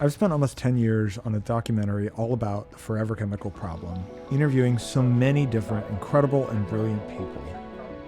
I've spent almost 10 years on a documentary all about the forever chemical problem, interviewing so many different incredible and brilliant people.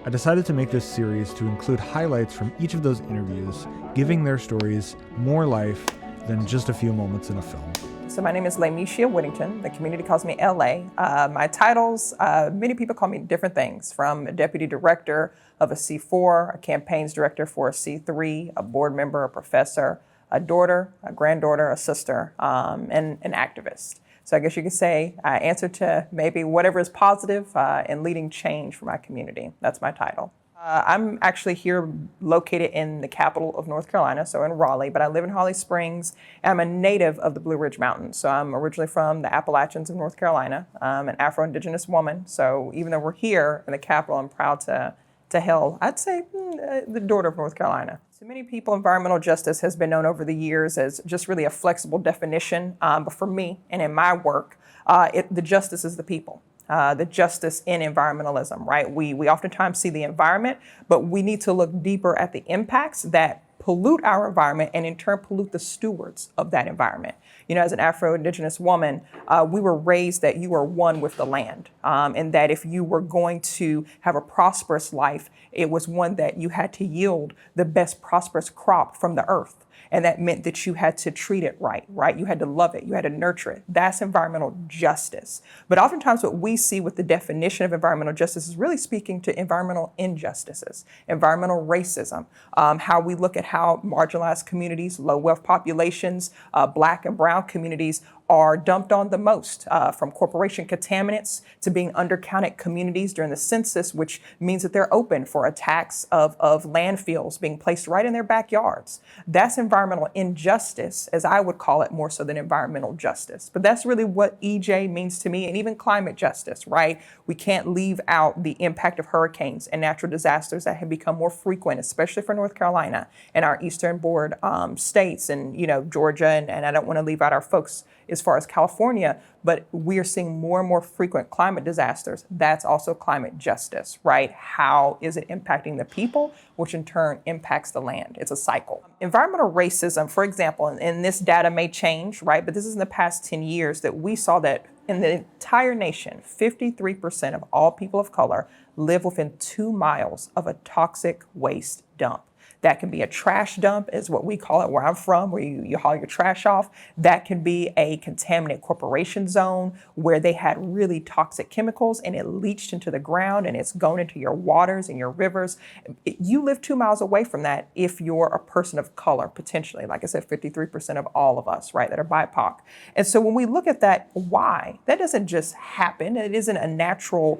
I decided to make this series to include highlights from each of those interviews, giving their stories more life than just a few moments in a film. So my name is La'Meshia Whittington. The community calls me LA. My titles, many people call me different things, from a deputy director of a C4, a campaigns director for a C3, a board member, a professor, a daughter, a granddaughter, a sister, and an activist. So I guess you could say I answer to maybe whatever is positive and leading change for my community. That's my title. I'm actually here located in the capital of North Carolina, so in Raleigh, but I live in Holly Springs. I'm a native of the Blue Ridge Mountains. So I'm originally from the Appalachians of North Carolina. I'm an Afro-Indigenous woman. So even though we're here in the capital, I'm proud to hail, I'd say, the daughter of North Carolina. To many people, environmental justice has been known over the years as just really a flexible definition. But for me and in my work, the justice is the people. The justice in environmentalism, right? We oftentimes see the environment, but we need to look deeper at the impacts that pollute our environment and in turn pollute the stewards of that environment. You know, as an Afro-Indigenous woman, we were raised that you are one with the land, and that if you were going to have a prosperous life, it was one that you had to yield the best prosperous crop from the earth. And that meant that you had to treat it right? You had to love it. You had to nurture it. That's environmental justice. But oftentimes what we see with the definition of environmental justice is really speaking to environmental injustices, environmental racism, how we look at how marginalized communities, low wealth populations, Black and brown communities are dumped on the most, from corporation contaminants to being undercounted communities during the census, which means that they're open for attacks of landfills being placed right in their backyards. That's environmental injustice, as I would call it, more so than environmental justice. But that's really what EJ means to me, and even climate justice, right? We can't leave out the impact of hurricanes and natural disasters that have become more frequent, especially for North Carolina and our eastern board states, and Georgia, and I don't want to leave out our folks as far as California, but we are seeing more and more frequent climate disasters. That's also climate justice, right? How is it impacting the people, which in turn impacts the land? It's a cycle. Environmental racism, for example, and this data may change, right? But this is in the past 10 years that we saw that in the entire nation, 53% of all people of color live within 2 miles of a toxic waste dump. That can be a trash dump, is what we call it where I'm from, where you haul your trash off. That can be a contaminant corporation zone where they had really toxic chemicals and it leached into the ground and it's gone into your waters and your rivers. You live 2 miles away from that if you're a person of color, potentially. Like I said, 53% of all of us, right, that are BIPOC. And so when we look at that, why? That doesn't just happen. It isn't a natural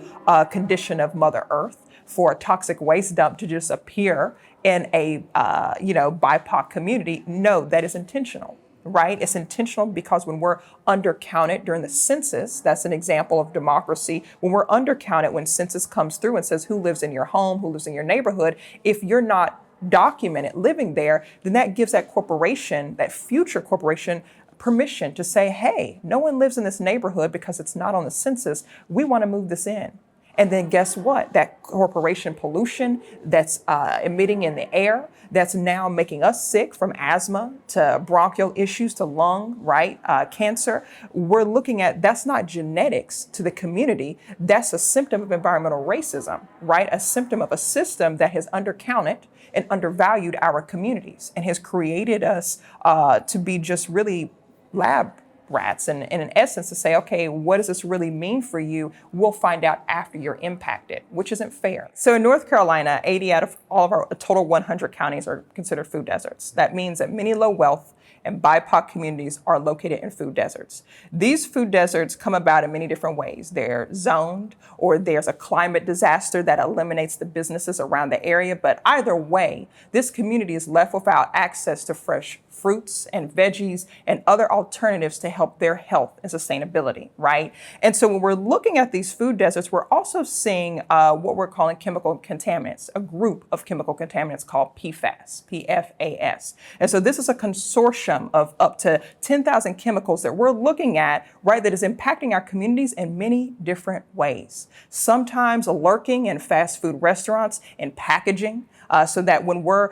condition of Mother Earth for a toxic waste dump to just appear in a BIPOC community. No, that is intentional, right? It's intentional because when we're undercounted during the census, that's an example of democracy. When we're undercounted, when census comes through and says who lives in your home, who lives in your neighborhood, if you're not documented living there, then that gives that corporation, that future corporation, permission to say, hey, no one lives in this neighborhood because it's not on the census. We want to move this in. And then guess what? That corporation pollution that's emitting in the air, that's now making us sick, from asthma to bronchial issues to lung, right? Cancer. We're looking at, that's not genetics to the community. That's a symptom of environmental racism, right? A symptom of a system that has undercounted and undervalued our communities and has created us to be just really lab rats, and in essence to say, okay, what does this really mean for you? We'll find out after you're impacted, which isn't fair. So in North Carolina, 80 out of all of our total 100 counties are considered food deserts. That means that many low wealth and BIPOC communities are located in food deserts. These food deserts come about in many different ways. They're zoned, or there's a climate disaster that eliminates the businesses around the area. But either way, this community is left without access to fresh fruits and veggies and other alternatives to help their health and sustainability, right? And so when we're looking at these food deserts, we're also seeing what we're calling chemical contaminants, a group of chemical contaminants called PFAS, P-F-A-S. And so this is a consortium of up to 10,000 chemicals that we're looking at, right, that is impacting our communities in many different ways. Sometimes lurking in fast food restaurants and packaging, so that when we're,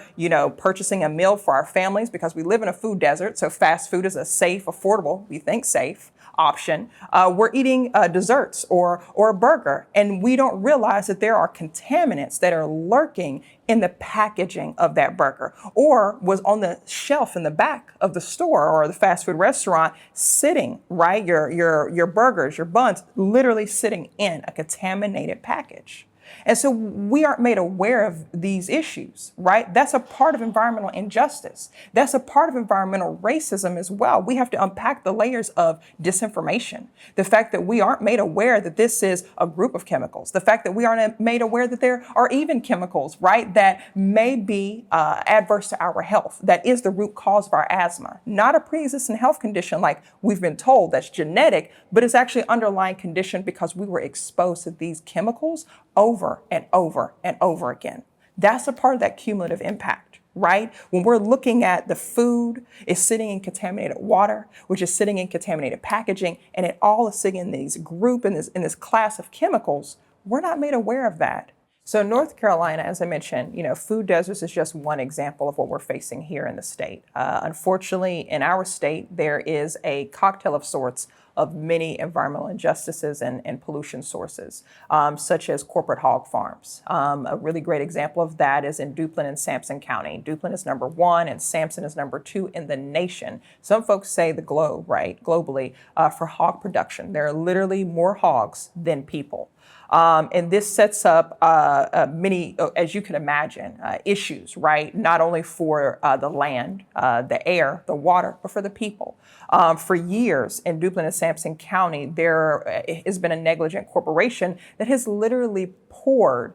purchasing a meal for our families, because we live in a food desert, so fast food is a safe, affordable, we think safe option, we're eating desserts or a burger, and we don't realize that there are contaminants that are lurking in the packaging of that burger, or was on the shelf in the back of the store or the fast food restaurant sitting, right? Your burgers, your buns, literally sitting in a contaminated package. And so we aren't made aware of these issues, right? That's a part of environmental injustice. That's a part of environmental racism as well. We have to unpack the layers of disinformation. The fact that we aren't made aware that this is a group of chemicals. The fact that we aren't made aware that there are even chemicals, right, that may be adverse to our health. That is the root cause of our asthma. Not a pre-existing health condition like we've been told that's genetic, but it's actually an underlying condition because we were exposed to these chemicals over and over and over again. That's a part of that cumulative impact, right? When we're looking at the food is sitting in contaminated water, which is sitting in contaminated packaging, and it all is sitting in these group, in this class of chemicals, we're not made aware of that. So North Carolina, as I mentioned, food deserts is just one example of what we're facing here in the state. Unfortunately, in our state, there is a cocktail of sorts of many environmental injustices and pollution sources, such as corporate hog farms. A really great example of that is in Duplin and Sampson County. Duplin is number 1 and Sampson is number 2 in the nation. Some folks say the globe, right, globally, for hog production. There are literally more hogs than people. And this sets up many, as you can imagine, issues, right? Not only for the land, the air, the water, but for the people. For years in Duplin and Sampson County, there has been a negligent corporation that has literally poured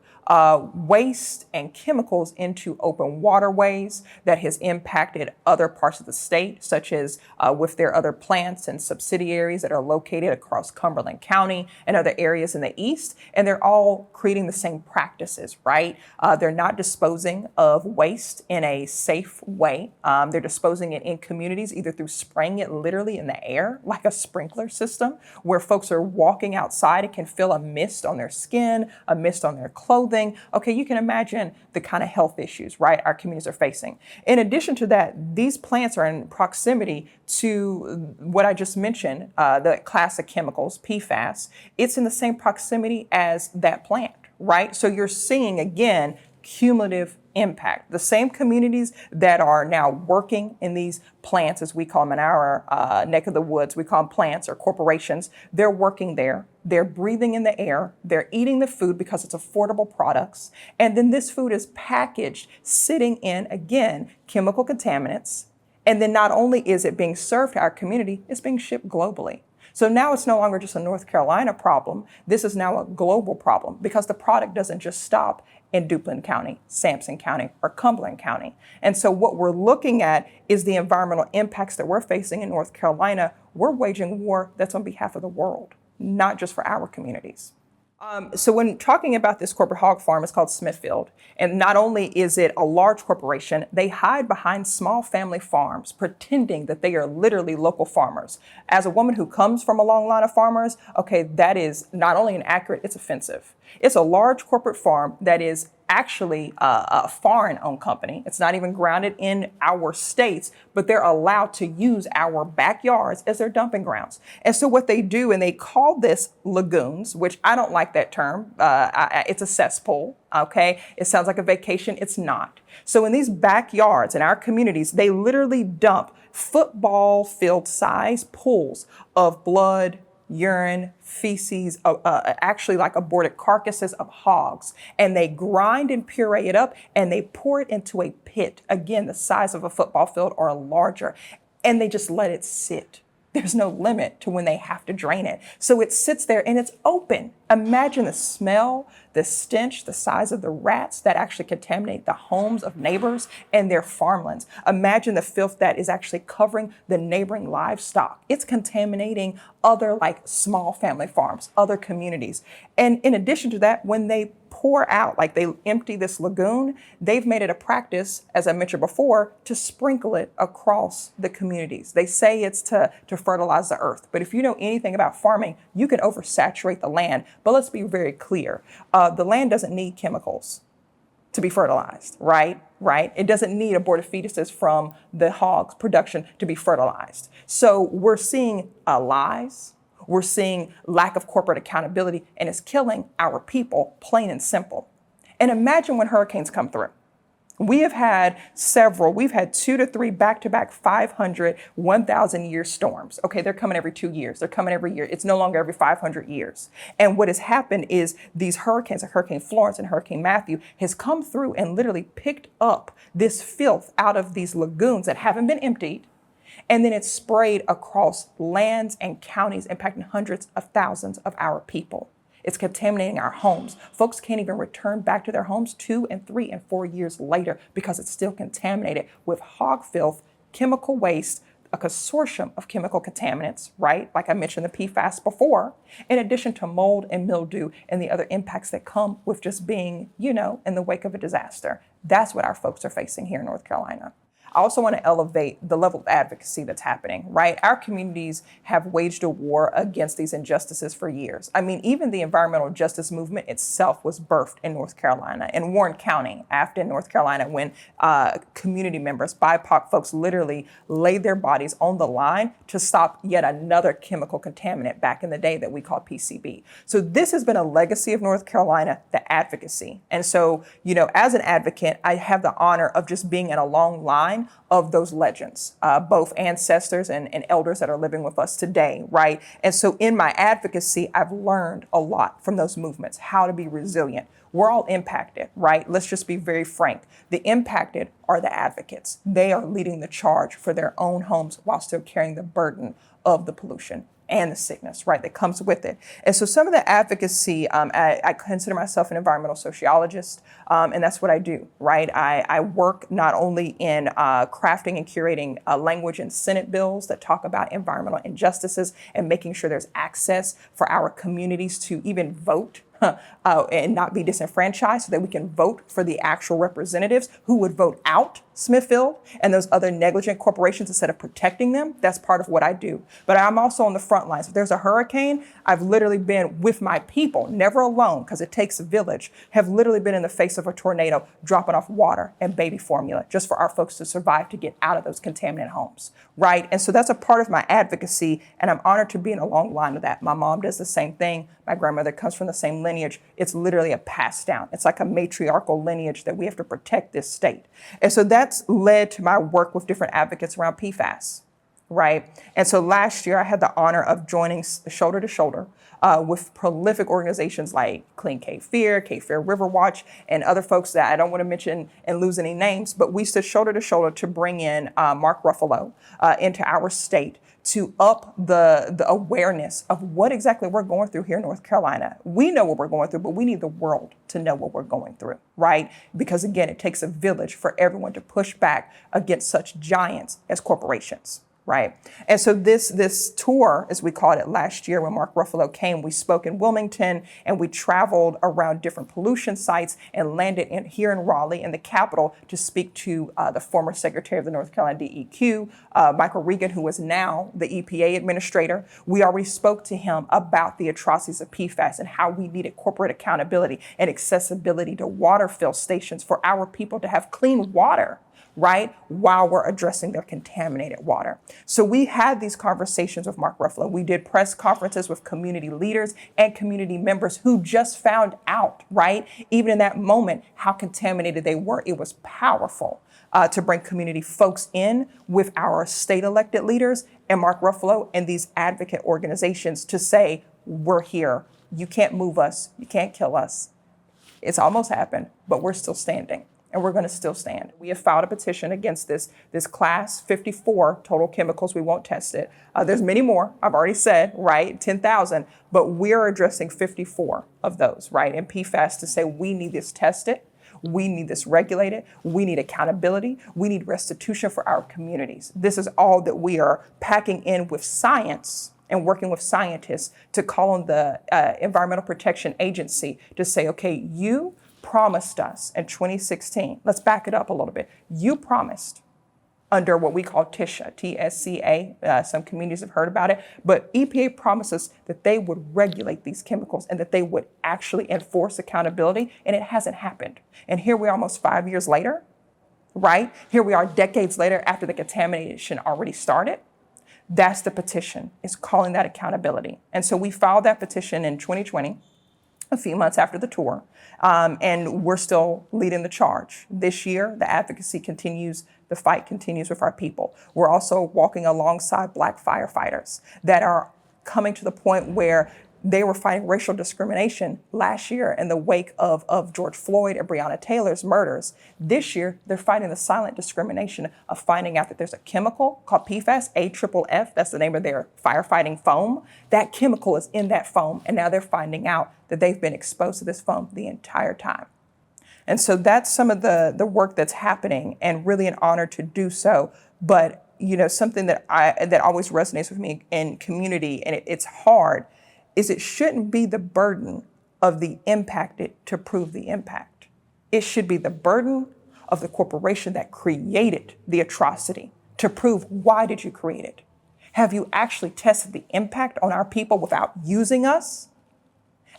waste and chemicals into open waterways that has impacted other parts of the state, such as with their other plants and subsidiaries that are located across Cumberland County and other areas in the east. And they're all creating the same practices, right? They're not disposing of waste in a safe way. They're disposing it in communities, either through spraying it literally in the air, like a sprinkler system, where folks are walking outside and can feel a mist on their skin, a mist on their clothing. Okay, you can imagine the kind of health issues, right, our communities are facing. In addition to that, these plants are in proximity to what I just mentioned, the class of chemicals, PFAS. It's in the same proximity as that plant, right? So you're seeing, again, cumulative impact. The same communities that are now working in these plants, as we call them in our neck of the woods, we call them plants or corporations, they're working there. They're breathing in the air. They're eating the food because it's affordable products. And then this food is packaged, sitting in, again, chemical contaminants. And then not only is it being served to our community, it's being shipped globally. So now it's no longer just a North Carolina problem. This is now a global problem because the product doesn't just stop in Duplin County, Sampson County, or Cumberland County. And so what we're looking at is the environmental impacts that we're facing in North Carolina. We're waging war that's on behalf of the world, not just for our communities. So when talking about this corporate hog farm, it's called Smithfield. And not only is it a large corporation, they hide behind small family farms, pretending that they are literally local farmers. As a woman who comes from a long line of farmers, okay, that is not only inaccurate, it's offensive. It's a large corporate farm that is actually a foreign-owned company. It's not even grounded in our states, but they're allowed to use our backyards as their dumping grounds. And so what they do, and they call this lagoons, which I don't like that term. It's a cesspool, okay? It sounds like a vacation. It's not. So in these backyards, in our communities, they literally dump football field size pools of blood, urine, feces, actually like aborted carcasses of hogs. And they grind and puree it up and they pour it into a pit, again, the size of a football field or larger. And they just let it sit. There's no limit to when they have to drain it. So it sits there and it's open. Imagine the smell, the stench, the size of the rats that actually contaminate the homes of neighbors and their farmlands. Imagine the filth that is actually covering the neighboring livestock. It's contaminating other like small family farms, other communities. And in addition to that, when they pour out, like they empty this lagoon, they've made it a practice, as I mentioned before, to sprinkle it across the communities. They say it's to fertilize the earth. But if you know anything about farming, you can oversaturate the land. But let's be very clear. The land doesn't need chemicals. to be fertilized, right? Right? It doesn't need aborted fetuses from the hog's production to be fertilized. So we're seeing lies, we're seeing lack of corporate accountability, and it's killing our people, plain and simple. And imagine when hurricanes come through. We have had several, we've had 2 to 3 back-to-back 500, 1,000-year storms. Okay, they're coming every 2 years. They're coming every year. It's no longer every 500 years. And what has happened is these hurricanes, like Hurricane Florence and Hurricane Matthew, has come through and literally picked up this filth out of these lagoons that haven't been emptied. And then it's sprayed across lands and counties, impacting hundreds of thousands of our people. It's contaminating our homes. Folks can't even return back to their homes 2 and 3 and 4 years later because it's still contaminated with hog filth, chemical waste, a consortium of chemical contaminants, right? Like I mentioned the PFAS before, in addition to mold and mildew and the other impacts that come with just being, in the wake of a disaster. That's what our folks are facing here in North Carolina. I also want to elevate the level of advocacy that's happening, right? Our communities have waged a war against these injustices for years. I mean, even the environmental justice movement itself was birthed in North Carolina, in Warren County, Afton, North Carolina, when community members, BIPOC folks literally laid their bodies on the line to stop yet another chemical contaminant back in the day that we call PCB. So this has been a legacy of North Carolina, the advocacy. And so, as an advocate, I have the honor of just being in a long line of those legends, both ancestors and elders that are living with us today, right? And so in my advocacy, I've learned a lot from those movements, how to be resilient. We're all impacted, right? Let's just be very frank. The impacted are the advocates. They are leading the charge for their own homes while still carrying the burden of the pollution and the sickness, right, that comes with it. And so some of the advocacy, I consider myself an environmental sociologist, and that's what I do, right? I work not only in crafting and curating language in Senate bills that talk about environmental injustices and making sure there's access for our communities to even vote and not be disenfranchised so that we can vote for the actual representatives who would vote out Smithfield and those other negligent corporations instead of protecting them. That's part of what I do. But I'm also on the front lines. If there's a hurricane, I've literally been with my people, never alone, because it takes a village, have literally been in the face of a tornado, dropping off water and baby formula just for our folks to survive, to get out of those contaminated homes, right? And so that's a part of my advocacy, and I'm honored to be in a long line of that. My mom does the same thing. My grandmother comes from the same lineage. It's literally a pass down. It's like a matriarchal lineage that we have to protect this state. And so that's led to my work with different advocates around PFAS, right? And so last year I had the honor of joining shoulder to shoulder with prolific organizations like Clean Cape Fear, Cape Fear River Watch, and other folks that I don't want to mention and lose any names, but we stood shoulder to shoulder to bring in Mark Ruffalo into our state to up the awareness of what exactly we're going through here in North Carolina. We know what we're going through, but we need the world to know what we're going through, right? Because again, it takes a village for everyone to push back against such giants as corporations. Right. And so this tour, as we called it last year when Mark Ruffalo came, we spoke in Wilmington and we traveled around different pollution sites and landed here in Raleigh in the capital to speak to the former Secretary of the North Carolina DEQ, Michael Regan, who is now the EPA administrator. We already spoke to him about the atrocities of PFAS and how we needed corporate accountability and accessibility to water fill stations for our people to have clean water, right, while we're addressing their contaminated water. So we had these conversations with Mark Ruffalo. We did press conferences with community leaders and community members who just found out, right, even in that moment, how contaminated they were. It was powerful to bring community folks in with our state elected leaders and Mark Ruffalo and these advocate organizations to say, we're here. You can't move us. You can't kill us. It's almost happened, but we're still standing. And we're going to still stand. We have filed a petition against this class 54 total chemicals. We won't test it. There's many more, I've already said, right, 10,000, but we're addressing 54 of those, right, and PFAS to say we need this tested, we need this regulated, we need accountability, we need restitution for our communities. This is all that we are packing in with science and working with scientists to call on the Environmental Protection Agency to say, okay, you promised us in 2016, let's back it up a little bit. You promised under what we call TSCA, TSCA. Some communities have heard about it, but EPA promises that they would regulate these chemicals and that they would actually enforce accountability, and it hasn't happened. And here we are almost 5 years later, right? Here we are decades later after the contamination already started. That's the petition, is calling that accountability. And so we filed that petition in 2020, a few months after the tour, and we're still leading the charge. This year, the advocacy continues, the fight continues with our people. We're also walking alongside Black firefighters that are coming to the point where they were fighting racial discrimination last year in the wake of George Floyd and Breonna Taylor's murders. This year, they're fighting the silent discrimination of finding out that there's a chemical called PFAS, AFFF, that's the name of their firefighting foam. That chemical is in that foam, and now they're finding out that they've been exposed to this foam the entire time. And so that's some of the work that's happening, and really an honor to do so. But something that always resonates with me in community, and it's hard, is it shouldn't be the burden of the impacted to prove the impact. It should be the burden of the corporation that created the atrocity to prove, why did you create it? Have you actually tested the impact on our people without using us?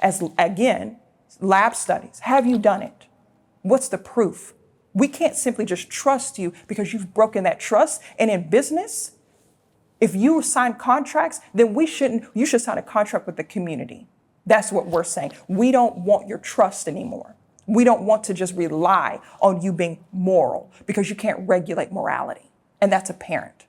As again, lab studies, have you done it? What's the proof? We can't simply just trust you because you've broken that trust. And in business, if you sign contracts, then you should sign a contract with the community. That's what we're saying. We don't want your trust anymore. We don't want to just rely on you being moral, because you can't regulate morality. And that's apparent.